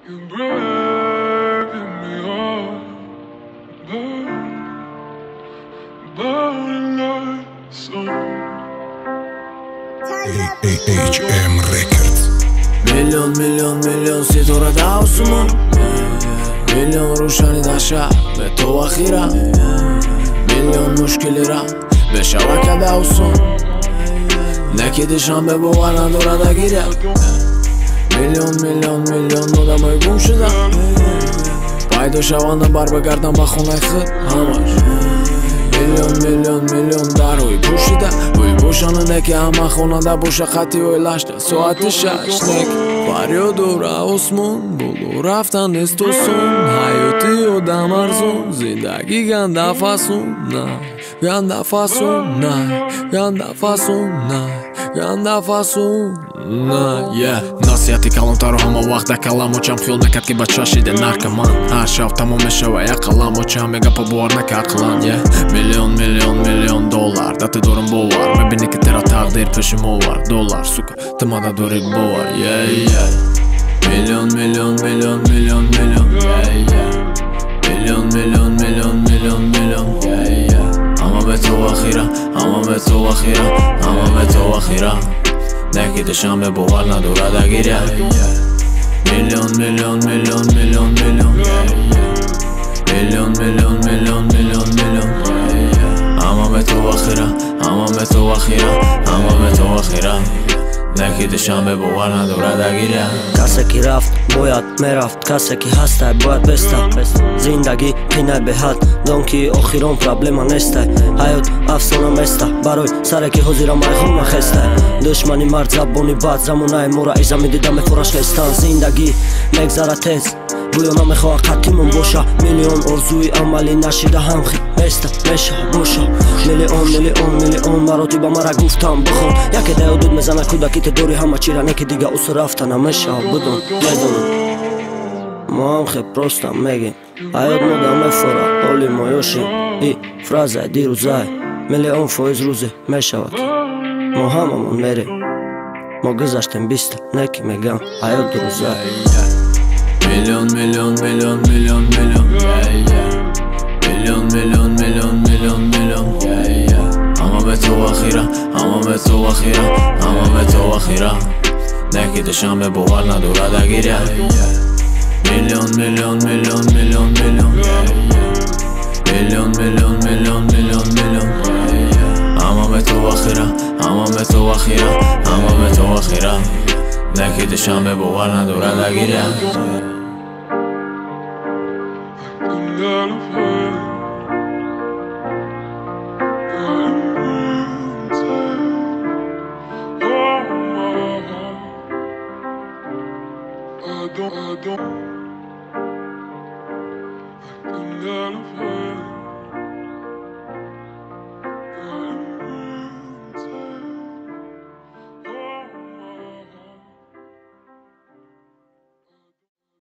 You're breaking me heart, burning like the sun. HM Records. میلیون ستاره داوسمون میلیون روشنی داشا به تو اخیرا میلیون مشکلی را به شبکه داوسون نکیدشان به باور نداره نگیره میلیون آدمای گم شده پایدو شوانه بر بگردم با خونه خود همش میلیون در روی پوشیده روی پوشانه نکه همه خونه ده بوشه خطی و لشته ساعت 6 نک فریاد و آسمون بلو رفتن نیست و سون حیاتی و دم ارزون زندگی گنده فاسون نه گنده فاسون نه گنده فاسون نه گنده فاسون نه نصیحتی کلانتارو همه وقت کلامو خیال نکرد که بچه شیده نرکمان هر شب تمام شوه یک کلامو چم میگه پا بوار نکه اقلان میلیون دلار دت دورم باور میبینی که ترا تقدیر پیش موار دلار سوکا تمادا دوری باور میلیون اما به تو اخیرا اما به تو اخیرا نکیدشم به باور نداره دگیره میلیون اما به تو اخیرا نکیدشم به باور نداره دگیره کسی که رفت باید میرفت کسی که هسته باید بسته زندگی پینه به حد دونکی آخران پرابلما نیسته حیات افسانه میسته برای سره که حضیرم ایخون نخسته دشمنی مرد زبونی بد زمانه مورا ایزا میدیدم فرش نیستن زندگی مگذره تیز گویا نمیخواه قطیمون باشه میلیون ارزوی عملی نشیده هم خیلی میسته میشه باشه میلیون مراتی با مرا گفتم بخون یکی ده حدود میزنه کودکیت دوری همه چی را نکی دیگه اوس رفتن نمیشه بدون میدونم ما هم خیلی پرستم میگیم حیات مدام میفوره اولی مایوشیم ای فرازه دیروزه میلیون فایز روزه میشود ما هممون میریم ما گذاشتیم بیسته نکی میگم حیات دروزه میلیون اما به تو اخیرا نکیدشم به باور نداره دگیره میلیون اما به تو اخیرا نکیدشم به باور نداره دگیره I don't